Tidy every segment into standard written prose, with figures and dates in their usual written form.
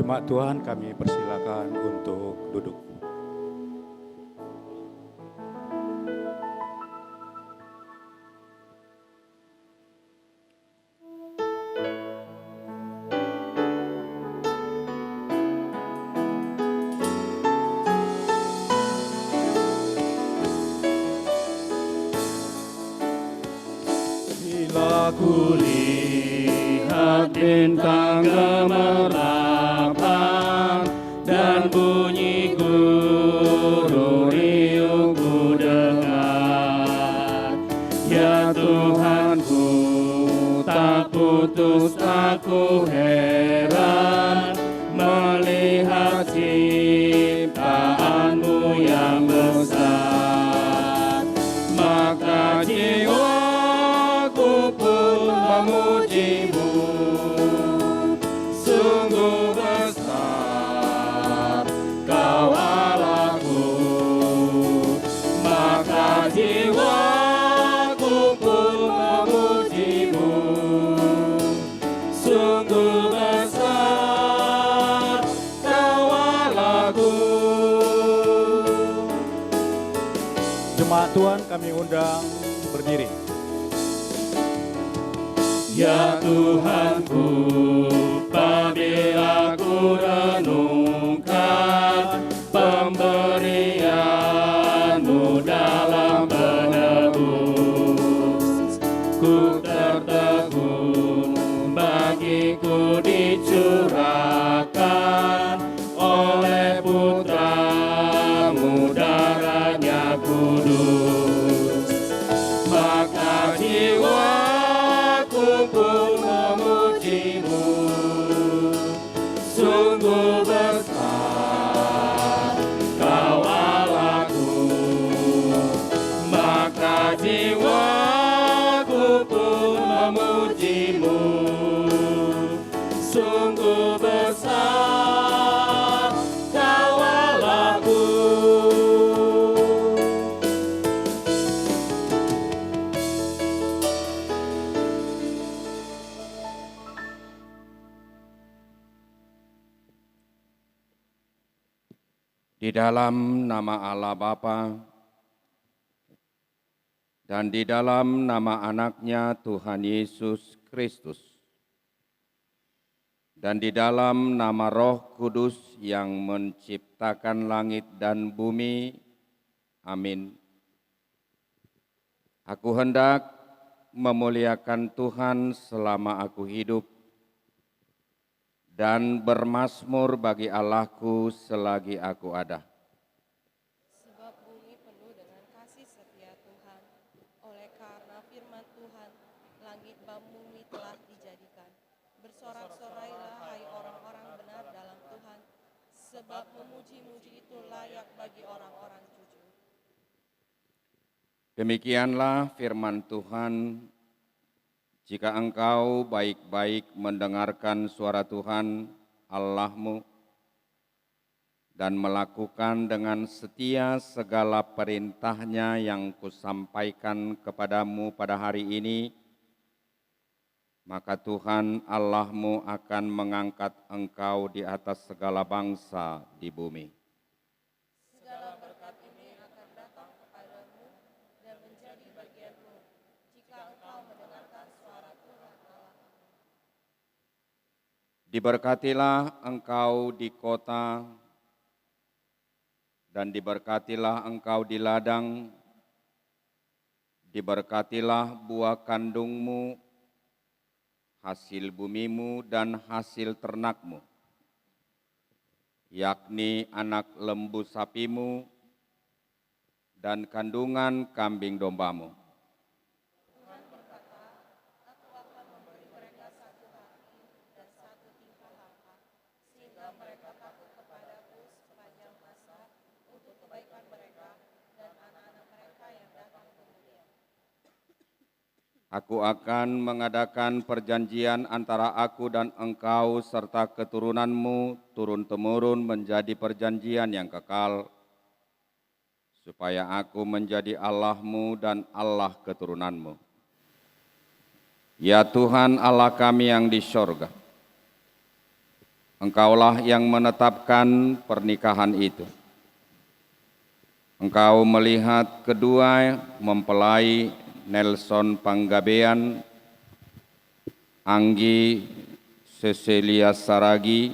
Jemaat Tuhan, kami persilakan untuk duduk. Bila kulihat bintang gemerlapan dan bunyi guru riuh ku dengar, ya Tuhanku tak putus aku heran melihat ciptaanmu yang besar, maka jiwaku pun memujimu. Sungguh besar Kau Allahku, maka jiwaku pun memujimu. Sungguh besar Kau Allahku. Jemaat Tuhan, kami undang berdiri. Ya Tuhanku, apabila ku renungkan pemberian-Mu dalam menebus, ku tertegun bagiku dicurahkan oleh Putra-Mu darahnya kudus, maka jiwaku pun memujimu. Sungguh besar Kau Allahku, maka jiwaku pun memujimu. Sungguh besar Kau Allahku. Di dalam nama Allah Bapa dan di dalam nama anaknya Tuhan Yesus Kristus dan di dalam nama Roh Kudus yang menciptakan langit dan bumi. Amin. Aku hendak memuliakan Tuhan selama aku hidup dan bermazmur bagi Allahku selagi aku ada. Sebab bumi penuh dengan kasih setia Tuhan. Oleh karena firman Tuhan, langit dan bumi telah dijadikan. Bersorak-sorailah hai orang-orang benar dalam Tuhan, sebab memuji-muji itu layak bagi orang-orang jujur. Demikianlah firman Tuhan. Jika engkau baik-baik mendengarkan suara Tuhan Allahmu dan melakukan dengan setia segala perintahnya yang kusampaikan kepadamu pada hari ini, maka Tuhan Allahmu akan mengangkat engkau di atas segala bangsa di bumi. Segala berkat ini akan datang kepadamu dan menjadi bagianmu, jika engkau mendengarkan suara Tuhan Allahmu. Diberkatilah engkau di kota dan diberkatilah engkau di ladang, diberkatilah buah kandungmu, hasil bumimu dan hasil ternakmu, yakni anak lembu sapimu dan kandungan kambing dombamu. Tuhan berkata, aku akan memberi mereka satu hati dan satu tingkah laku, sehingga mereka takut kepadaku sepanjang masa untuk kebaikan mereka dan anak-anak mereka yang datang kemudian. Aku akan mengadakan perjanjian antara aku dan engkau serta keturunanmu turun-temurun menjadi perjanjian yang kekal, supaya aku menjadi Allahmu dan Allah keturunanmu. Ya Tuhan Allah kami yang di sorga, Engkaulah yang menetapkan pernikahan itu. Engkau melihat kedua mempelai Nelson Panggabean, Anggi Cecilia Saragi,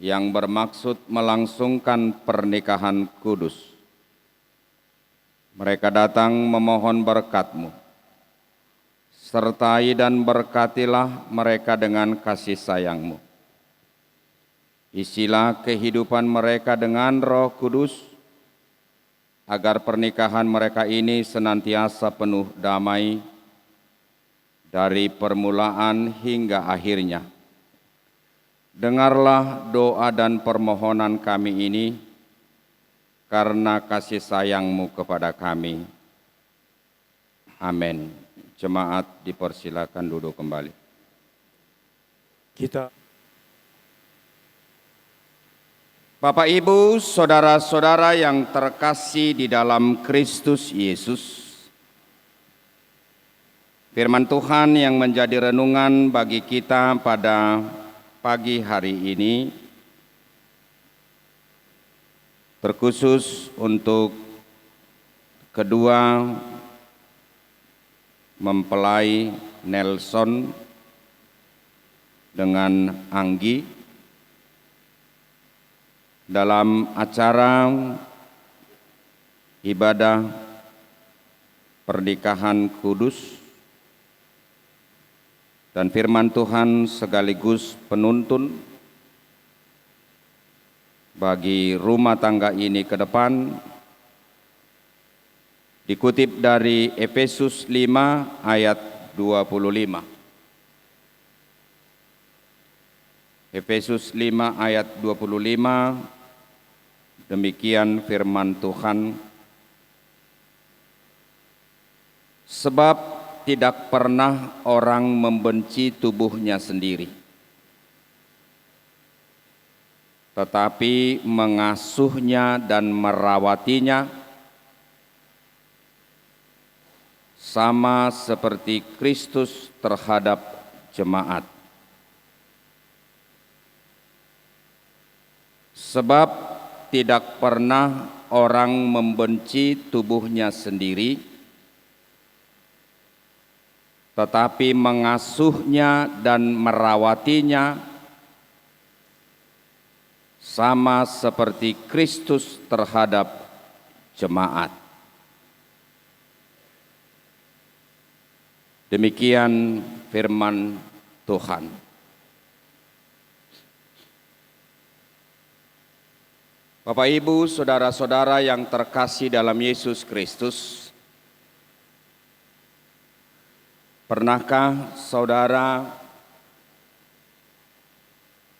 yang bermaksud melangsungkan pernikahan kudus. Mereka datang memohon berkat-Mu. Sertai dan berkatilah mereka dengan kasih sayang-Mu. Isilah kehidupan mereka dengan Roh Kudus, agar pernikahan mereka ini senantiasa penuh damai dari permulaan hingga akhirnya. Dengarlah doa dan permohonan kami ini karena kasih sayang-Mu kepada kami. Amin. Jemaat dipersilakan duduk kembali. Kita Bapak, Ibu, saudara-saudara yang terkasih di dalam Kristus Yesus, firman Tuhan yang menjadi renungan bagi kita pada pagi hari ini terkhusus untuk kedua mempelai Nelson dengan Anggi dalam acara ibadah pernikahan kudus, dan firman Tuhan sekaligus penuntun bagi rumah tangga ini ke depan dikutip dari Efesus 5 ayat 25. Efesus 5 ayat 25, demikian firman Tuhan. Sebab tidak pernah orang membenci tubuhnya sendiri, tetapi mengasuhnya dan merawatinya, sama seperti Kristus terhadap jemaat. Sebab tidak pernah orang membenci tubuhnya sendiri, tetapi mengasuhnya dan merawatinya, sama seperti Kristus terhadap jemaat. Demikian firman Tuhan. Bapak, Ibu, saudara-saudara yang terkasih dalam Yesus Kristus, pernahkah saudara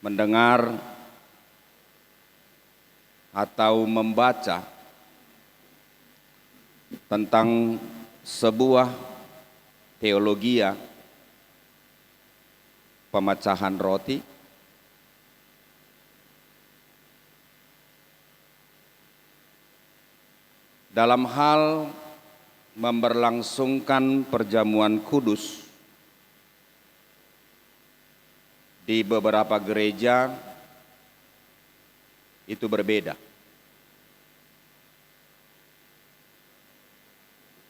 mendengar atau membaca tentang sebuah teologia pemecahan roti? Dalam hal memberlangsungkan perjamuan kudus di beberapa gereja itu berbeda.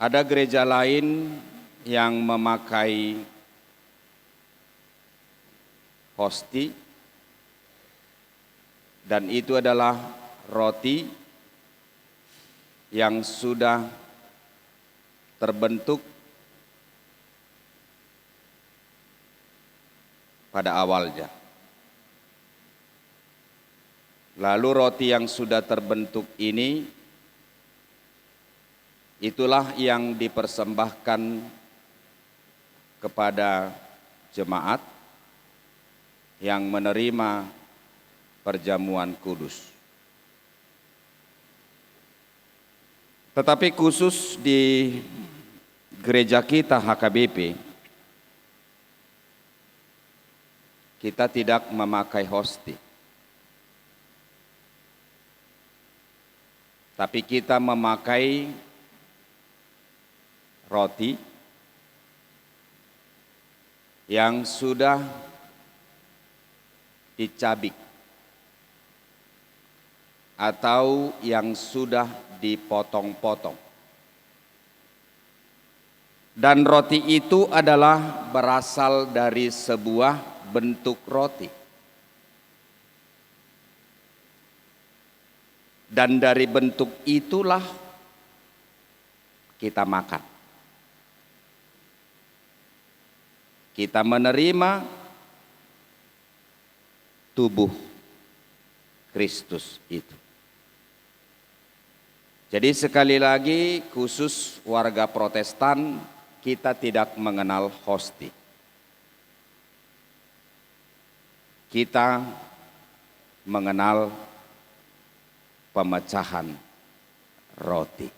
Ada gereja lain yang memakai hosti, dan itu adalah roti yang sudah terbentuk pada awalnya. Lalu roti yang sudah terbentuk ini, itulah yang dipersembahkan kepada jemaat yang menerima perjamuan kudus. Tetapi khusus di gereja kita HKBP, kita tidak memakai hosti, tapi kita memakai roti yang sudah dicabik atau yang sudah dipotong-potong. Dan roti itu adalah berasal dari sebuah bentuk roti. Dan dari bentuk itulah kita makan. Kita menerima tubuh Kristus itu. Jadi sekali lagi khusus warga Protestan kita tidak mengenal hosti. Kita mengenal pemecahan roti.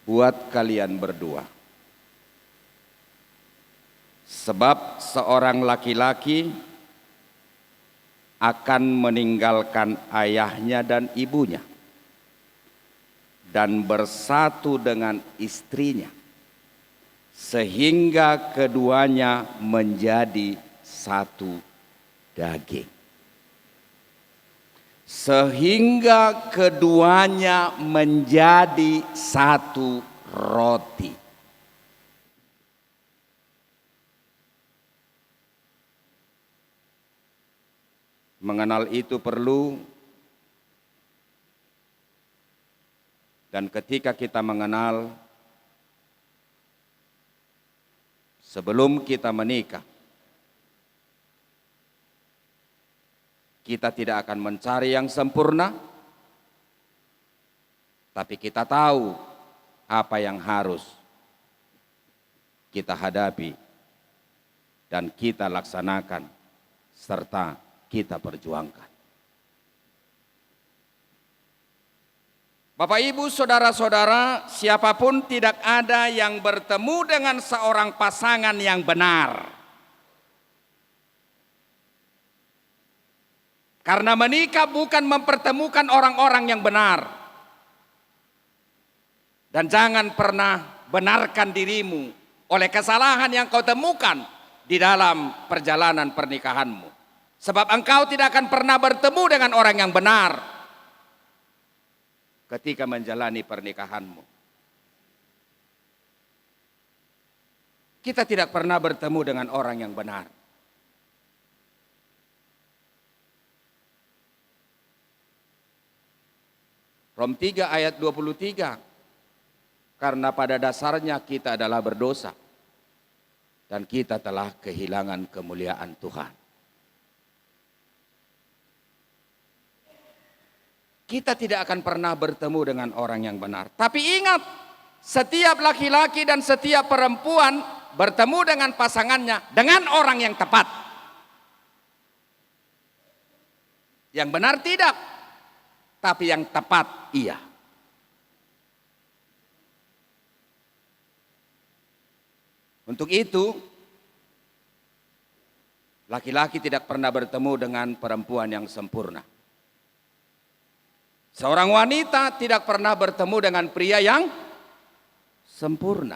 Buat kalian berdua. Sebab seorang laki-laki akan meninggalkan ayahnya dan ibunya dan bersatu dengan istrinya sehingga keduanya menjadi satu daging. Sehingga keduanya menjadi satu roti. Mengenal itu perlu, dan ketika kita mengenal, sebelum kita menikah, kita tidak akan mencari yang sempurna, tapi kita tahu apa yang harus kita hadapi dan kita laksanakan serta kita perjuangkan. Bapak, Ibu, saudara-saudara, siapapun tidak ada yang bertemu dengan seorang pasangan yang benar. Karena menikah bukan mempertemukan orang-orang yang benar. Dan jangan pernah benarkan dirimu oleh kesalahan yang kau temukan di dalam perjalanan pernikahanmu. Sebab engkau tidak akan pernah bertemu dengan orang yang benar ketika menjalani pernikahanmu. Kita tidak pernah bertemu dengan orang yang benar. Rom 3 ayat 23. Karena pada dasarnya kita adalah berdosa dan kita telah kehilangan kemuliaan Tuhan. Kita tidak akan pernah bertemu dengan orang yang benar. Tapi ingat, setiap laki-laki dan setiap perempuan bertemu dengan pasangannya dengan orang yang tepat. Yang benar tidak, tapi yang tepat iya. Untuk itu, laki-laki tidak pernah bertemu dengan perempuan yang sempurna. Seorang wanita tidak pernah bertemu dengan pria yang sempurna.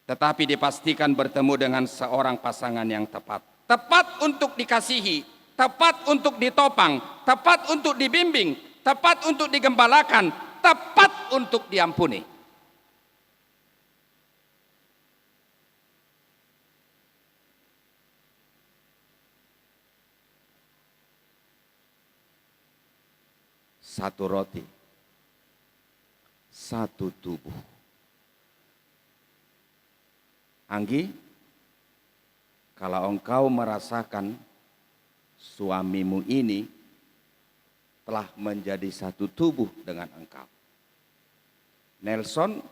Tetapi dipastikan bertemu dengan seorang pasangan yang tepat. Tepat untuk dikasihi, tepat untuk ditopang, tepat untuk dibimbing, tepat untuk digembalakan, tepat untuk diampuni. Satu roti, satu tubuh. Anggi, kalau engkau merasakan suamimu ini telah menjadi satu tubuh dengan engkau. Nelson,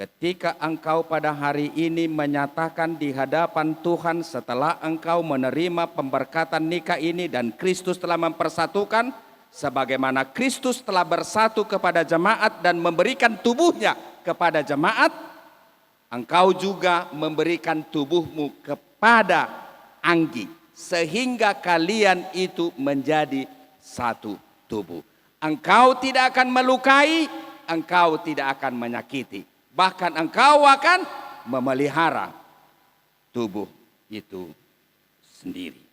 ketika engkau pada hari ini menyatakan di hadapan Tuhan setelah engkau menerima pemberkatan nikah ini dan Kristus telah mempersatukan, sebagaimana Kristus telah bersatu kepada jemaat dan memberikan tubuhnya kepada jemaat, engkau juga memberikan tubuhmu kepada Anggi, sehingga kalian itu menjadi satu tubuh. Engkau tidak akan melukai, engkau tidak akan menyakiti. Bahkan engkau akan memelihara tubuh itu sendiri.